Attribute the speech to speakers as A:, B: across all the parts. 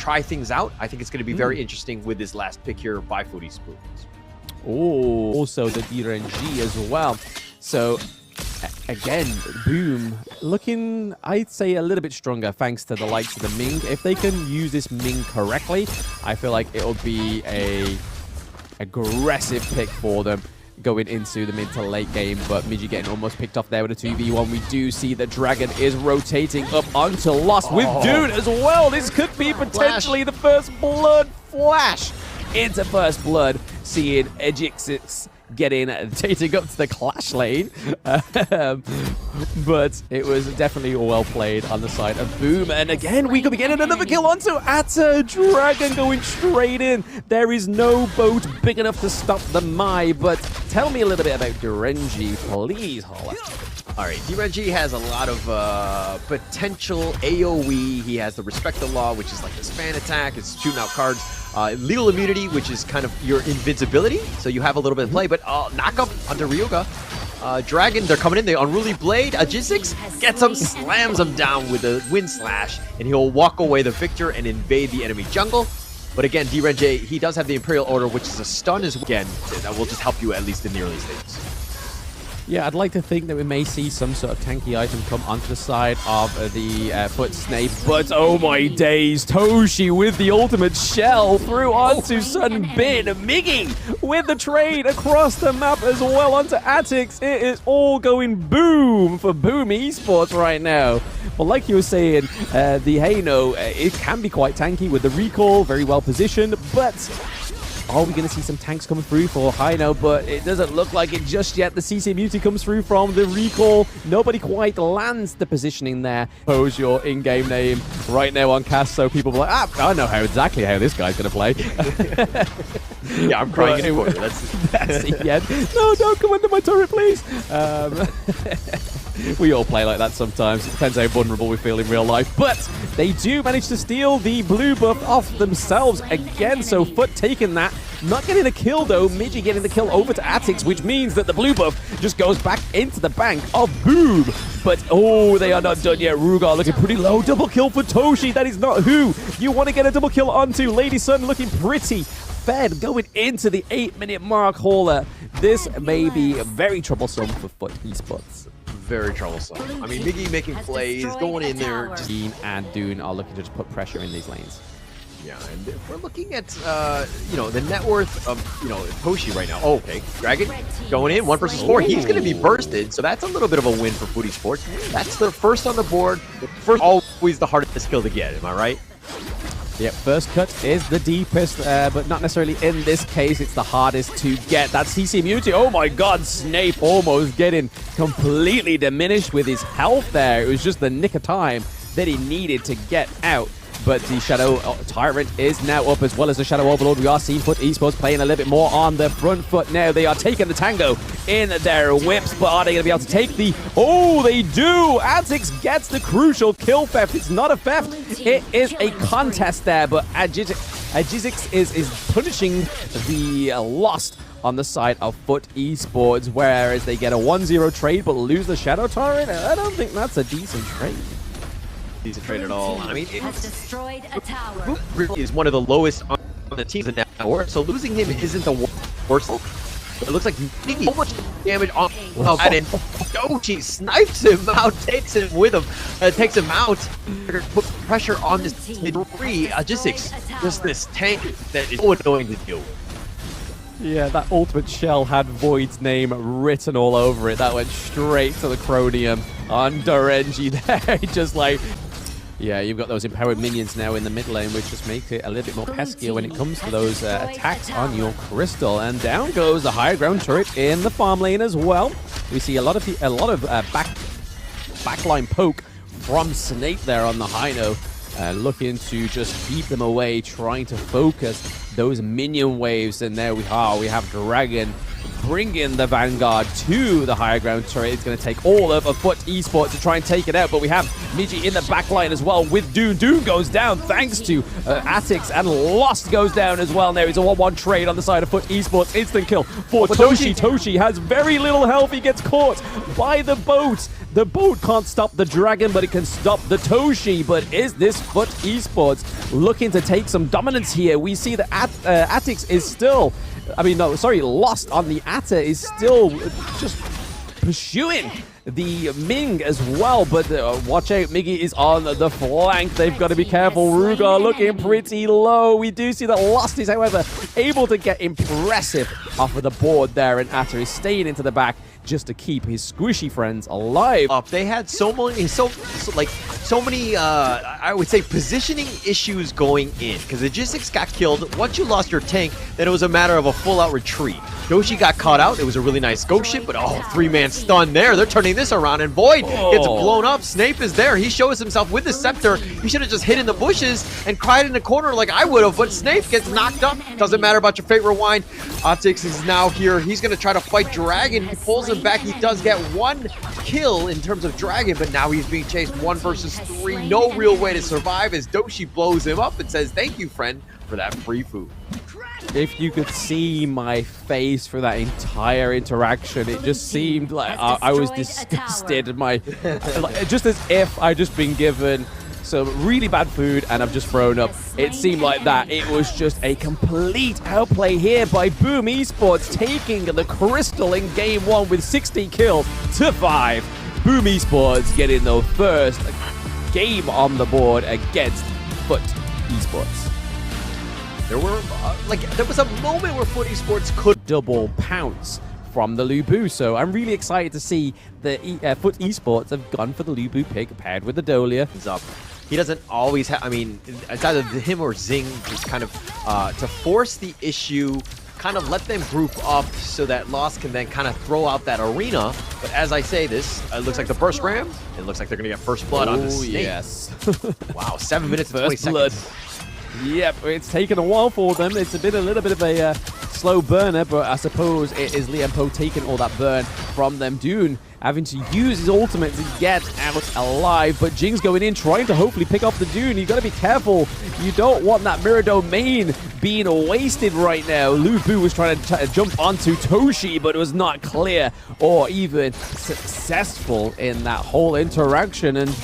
A: try things out. I think it's going to be very interesting with this last pick here by Foot Esports.
B: Oh, also the DRNG as well. So again, Boom looking, I'd say, a little bit stronger thanks to the likes of the Ming. If they can use this Ming correctly, I feel like it'll be a aggressive pick for them going into the mid to late game. But Miji getting almost picked off there with a 2v1. We do see the Dragon is rotating up onto Lost with Dune as well. This could be potentially the first blood flash into first blood, seeing Ejixix taking up to the clash lane. But it was definitely well played on the side of Boom. And again, we could be getting another kill onto Atta. Dragon going straight in. There is no boat big enough to stop the Mai. But tell me a little bit about Durenji, please, Holla.
A: All right, DRNG has a lot of potential AoE. He has the Respect the Law, which is like his fan attack. It's shooting out cards. Lethal Immunity, which is kind of your invincibility. So you have a little bit of play. But knock up onto Ryuga. Dragon, they're coming in. The Unruly Blade. Ejixix gets him, slams him down with a Wind Slash. And he'll walk away the victor and invade the enemy jungle. But again, DRNG, he does have the Imperial Order, which is a stun as well. Again, that will just help you at least in the early stages.
B: Yeah, I'd like to think that we may see some sort of tanky item come onto the side of the Foot Snake, but oh my days, Toshi with the ultimate shell through onto Sunbin, Miggy with the trade across the map as well onto Atix. It is all going boom for Boom Esports right now. Well, like you were saying, the Heino, it can be quite tanky with the recall, very well positioned, but are we going to see some tanks coming through for Heino? But it doesn't look like it just yet. The CC Muti comes through from the recall. Nobody quite lands the positioning there. Pose your in-game name right now on cast, so people are like, I know exactly how this guy's going to play.
A: Yeah, I'm crying in for you.
B: That's it, yeah. No, don't come under my turret, please. We all play like that sometimes. It depends how vulnerable we feel in real life. But they do manage to steal the blue buff off themselves again. So Foot taking that. Not getting a kill, though. Miji getting the kill over to Atix, which means that the blue buff just goes back into the bank of Boom. But, oh, they are not done yet. Rugar looking pretty low. Double kill for Toshi. That is not who you want to get a double kill onto. Lady Sun looking pretty fed going into the 8-minute mark. Hauler. This may be very troublesome for Foot Esports.
A: Very troublesome. I mean, Miggy making plays, going in there.
B: Dean and Dune are looking to just put pressure in these lanes.
A: Yeah, and if we're looking at, the net worth of, Toshi right now. Oh, okay. Dragon going in, 1 versus 4. He's going to be bursted, so that's a little bit of a win for Foot Esports. That's the first on the board. First, always the hardest kill to get, am I right?
B: Yep, first cut is the deepest, but not necessarily in this case. It's the hardest to get. That's CC Muti. Oh my god, Snape almost getting completely diminished with his health there. It was just the nick of time that he needed to get out. But the Shadow Tyrant is now up, as well as the Shadow Overlord. We are seeing Foot Esports playing a little bit more on the front foot now. They are taking the tango in their whips, but are they going to be able to take the... Oh, they do! Atix gets the crucial kill theft. It's not a theft. It is a contest there, but Ejixix is punishing the Lost on the side of Foot Esports, whereas they get a 1-0 trade but lose the Shadow Tyrant. I don't think that's a decent trade.
A: Decent trade at all. I mean, really is one of the lowest on the teams in that war, so losing him isn't the worst. It looks like Miggy so much damage on that, and Dochi snipes him out, takes him with him, takes him out. Put pressure on this mid-3. Ejixix, just this tank that is so annoying to deal with.
B: Yeah, that ultimate shell had Void's name written all over it. That went straight to the Chronium on Dorenji there. Just like... Yeah, you've got those empowered minions now in the mid lane, which just makes it a little bit more peskier when it comes to those attacks on your Crystal. And down goes the higher ground turret in the farm lane as well. We see a lot of backline poke from Snape there on the Heino, looking to just keep them away, trying to focus those minion waves. And there we are. We have Dragon bringing the Vanguard to the higher ground turret. It's going to take all of a Foot Esports to try and take it out, but we have Miji in the back line as well with Dune. Dune goes down thanks to Atix, and Lost goes down as well. There is a 1-1 trade on the side of Foot Esports. Instant kill for Toshi. Toshi has very little health. He gets caught by the boat. The boat can't stop the dragon, but it can stop the Toshi. But is this Foot Esports looking to take some dominance here? We see that Atix is still, Lost on the Atta is still just pursuing the Ming as well, but watch out, Miggy is on the flank. They've got to be careful. Rugar looking pretty low. We do see that Lost is, however, able to get impressive off of the board there, and Atta is staying into the back just to keep his squishy friends alive.
A: They had so many, I would say, positioning issues going in, because the Logistics got killed. Once you lost your tank, then it was a matter of a full-out retreat. Doshi got caught out. It was a really nice ghost ship, but three-man stun there. They're turning this around, and Void gets blown up. Snape is there. He shows himself with the scepter. He should have just hid in the bushes and cried in the corner like I would have, but Snape gets knocked up. Doesn't matter about your fate rewind. Optics is now here. He's going to try to fight Dragon. He pulls him back. He does get one kill in terms of Dragon, but now he's being chased 1 versus 3. No real way to survive as Doshi blows him up and says, "Thank you, friend, for that free food."
B: If you could see my face for that entire interaction, it just seemed like I was disgusted. Just as if I'd just been given some really bad food and I've just thrown up. It seemed like that. It was just a complete outplay here by Boom Esports, taking the Crystal in game 1 with 60 kills to 5. Boom Esports getting the first game on the board against Foot Esports.
A: There was a moment where Foot Esports could
B: double pounce from the Lubu, so I'm really excited to see the Foot Esports have gone for the Lubu pick paired with the Dolia.
A: He doesn't always have, it's either him or Zing just kind of to force the issue, kind of let them group up so that Lost can then kind of throw out that arena. But as I say this, it looks like the burst ram. It looks like they're going to get first blood on the Snake.
B: Yes.
A: Wow, 7 minutes and 20
B: first blood.
A: seconds.
B: Yep, it's taken a while for them. It's a little bit of a slow burner, but I suppose it is Liam Poe taking all that burn from them. Dune having to use his ultimate to get out alive, but Jing's going in, trying to hopefully pick off the Dune. You got to be careful. You don't want that mirror domain being wasted right now. Lu Bu was trying to jump onto Toshi, but it was not clear or even successful in that whole interaction, and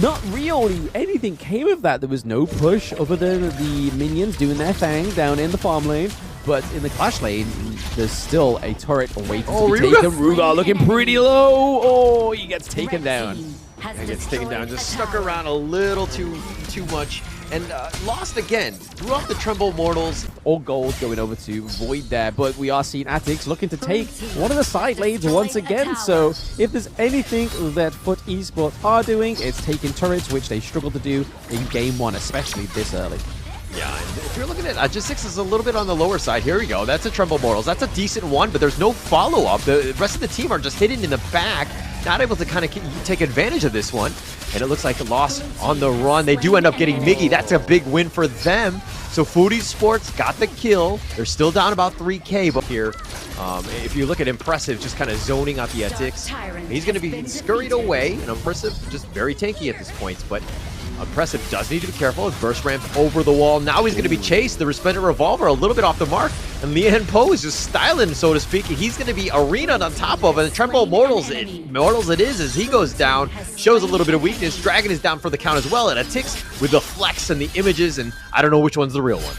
B: not really anything came of that. There was no push other than the minions doing their thing down in the farm lane. But in the clash lane, there's still a turret waiting to be taken. Rugar looking pretty low. Oh, he gets taken down.
A: He gets taken down. Just stuck around a little too much. And Lost again. Threw off the Tremble Mortals.
B: All gold going over to Void there. But we are seeing Atix looking to take one of the side lanes once again. So if there's anything that Foot Esports are doing, it's taking turrets, which they struggled to do in game 1, especially this early.
A: Yeah, and if you're looking at Logistics is a little bit on the lower side. Here we go. That's a Tremble Mortals. That's a decent one, but there's no follow-up. The rest of the team are just hidden in the back, not able to kind of take advantage of this one. And it looks like Lost on the run. They do end up getting Miggy. That's a big win for them. So Foot Esports got the kill. They're still down about 3K, but here, if you look at Impressive, just kind of zoning out the Atix, he's going to be scurried away. And Impressive just very tanky at this point, but Impressive does need to be careful. His burst ramp over the wall. Now he's going to be chased. The Resplendent Revolver a little bit off the mark. And Lian Po is just styling, so to speak. He's going to be arena'd on top of it. And Tremble Mortals it is as he goes down. Shows a little bit of weakness. Dragon is down for the count as well. And Atix with the flex and the images. And I don't know which one's the real one.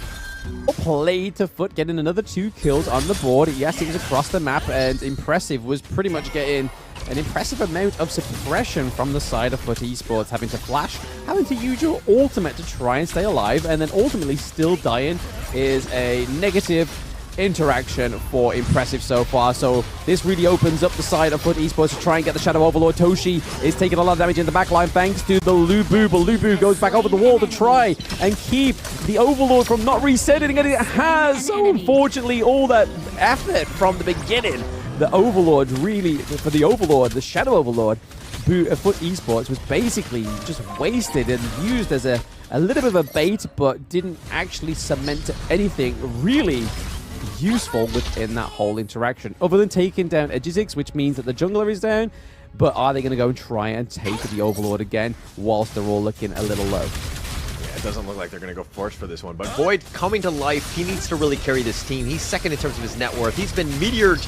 B: Play to Foot, getting another 2 kills on the board. Yes, he was across the map, and Impressive was pretty much getting an impressive amount of suppression from the side of Foot Esports, having to flash, having to use your ultimate to try and stay alive, and then ultimately still dying is a negative interaction for Impressive so far. So this really opens up the side of Foot Esports to try and get the Shadow Overlord. Toshi is taking a lot of damage in the backline thanks to the Lubu, but Lubu goes back over the wall to try and keep the Overlord from not resetting, and it has. So unfortunately, all that effort from the beginning, the Overlord really, for the Overlord, the Shadow Overlord, Foot Esports was basically just wasted and used as a little bit of a bait, but didn't actually cement anything really useful within that whole interaction, other than taking down Edgizix, which means that the jungler is down. But are they going to go and try and take the Overlord again whilst they're all looking a little low?
A: Yeah, it doesn't look like they're going to go force for this one. But Void coming to life. He needs to really carry this team. He's second in terms of his net worth. He's been meteored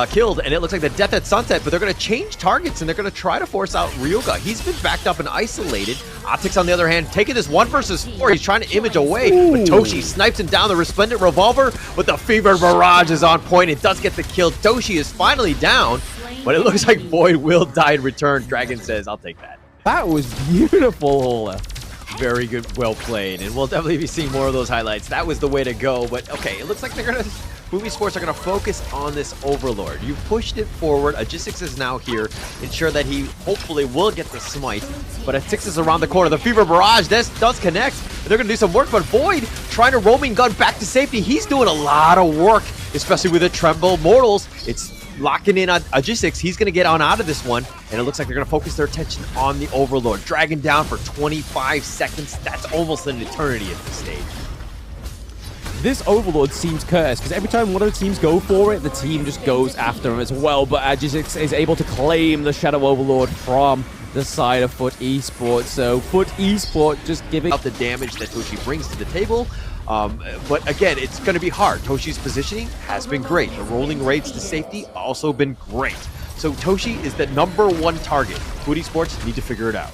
A: killed, and it looks like the death at Sunset, but they're going to change targets, and they're going to try to force out Ryoga. He's been backed up and isolated. Optics, on the other hand, taking this 1 versus 4. He's trying to image away, but Toshi snipes him down the Resplendent Revolver, but the Fever Barrage is on point. It does get the kill. Toshi is finally down, but it looks like Void will die in return. Dragon says, I'll take that.
B: That was beautiful, Hola.
A: Very good, well played, and we'll definitely be seeing more of those highlights. That was the way to go, but okay, it looks like they're gonna, Esports are gonna focus on this Overlord. You pushed it forward. Agistix is now here, ensure that he hopefully will get the smite, but Agistix is around the corner. The Fever Barrage, this does connect. They're gonna do some work, but Void trying to roaming gun back to safety. He's doing a lot of work, especially with the Tremble Mortals. It's locking in on Agistix. He's going to get on out of this one, and it looks like they're going to focus their attention on the Overlord. Dragging down for 25 seconds. That's almost an eternity at this stage.
B: This Overlord seems cursed, because every time one of the teams go for it, the team just goes after him as well, but Agistix is able to claim the Shadow Overlord from the side of Foot Esports. So Foot Esports just giving
A: up the damage that Toshi brings to the table. But again, it's going to be hard. Toshi's positioning has been great. The rolling raids to safety also been great. So Toshi is the #1 target. Foot Esports need to figure it out.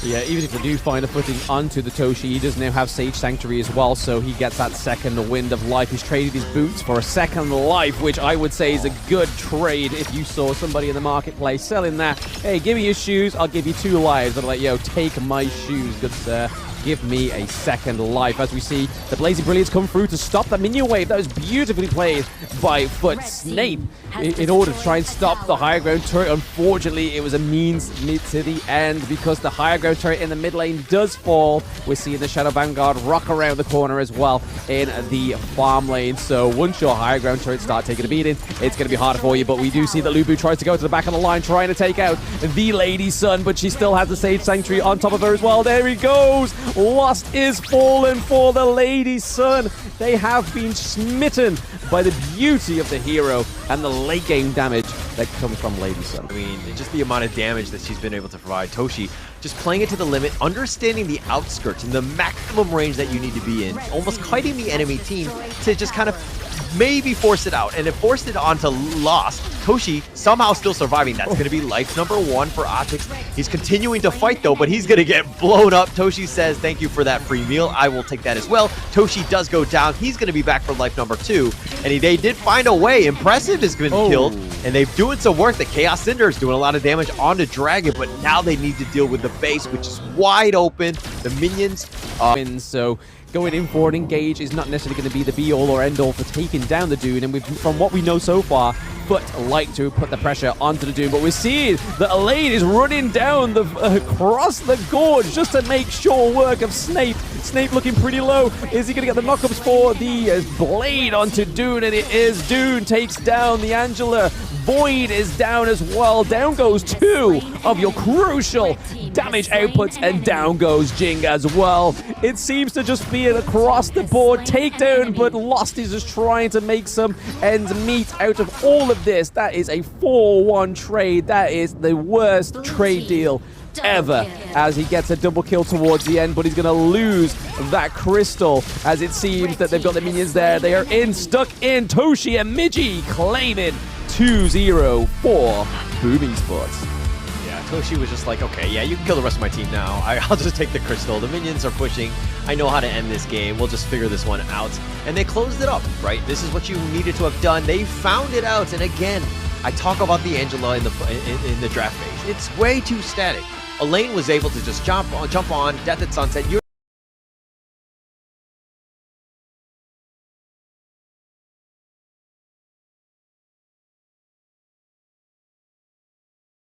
B: Yeah, even if they do find a footing onto the Toshi, he does now have Sage Sanctuary as well, so he gets that second wind of life. He's traded his boots for a second life, which I would say is a good trade if you saw somebody in the marketplace selling that. Hey, give me your shoes, I'll give you 2 lives. I'm like, yo, take my shoes, good sir. Give me a second life. As we see the Blazing Brilliance come through to stop the minion wave. That was beautifully played by Foot Snape in order to try and stop the higher ground turret. Unfortunately, it was a means to the end because the higher ground turret in the mid lane does fall. We're seeing the Shadow Vanguard rock around the corner as well in the farm lane. So once your higher ground turrets start taking a beating, it's going to be harder for you. But we do see that Lubu tries to go to the back of the line, trying to take out the Lady Sun, but she still has the Sage Sanctuary on top of her as well. There he goes. Lost is fallen for the Lady Sun. They have been smitten by the beauty of the hero and the late game damage that comes from Lady Sun.
A: I mean, just the amount of damage that she's been able to provide. Toshi just playing it to the limit, understanding the outskirts and the maximum range that you need to be in, almost kiting the enemy team to just kind of maybe force it out, and it forced it onto Lost. Toshi somehow still surviving. That's going to be life #1 for Optics. He's continuing to fight though, but he's going to get blown up. Toshi says, thank you for that free meal. I will take that as well. Toshi does go down. He's going to be back for life #2, and they did find a way. Impressive has been killed, and they've doing some work. The Chaos Cinder is doing a lot of damage onto Dragon, but now they need to deal with the base, which is wide open. The minions
B: so going in for an engage is not necessarily going to be the be-all or end-all for taking down the Dune, and from what we know so far, Foot like to put the pressure onto the Dune, but we're seeing that Elaine is running down across the gorge just to make sure work of Snape. Snape looking pretty low. Is he going to get the knockups for the blade onto Dune? And it is. Dune takes down the Angela. Void is down as well. Down goes 2 of your crucial damage outputs, and down goes Jing as well. It seems to just be an across-the-board takedown, but Lost is just trying to make some ends meet out of all of this. That is a 4-1 trade. That is the worst trade deal ever, as he gets a double kill towards the end, but he's going to lose that crystal, as it seems that they've got the minions there. They are stuck in. Toshi and Miji claiming 2-0 for Boom Esports.
A: Yeah, Toshi was just like, okay, yeah, you can kill the rest of my team now. I'll just take the crystal. The minions are pushing. I know how to end this game. We'll just figure this one out. And they closed it up, right? This is what you needed to have done. They found it out. And again, I talk about the Angela in the draft phase. It's way too static. Elaine was able to just jump on Death at Sunset.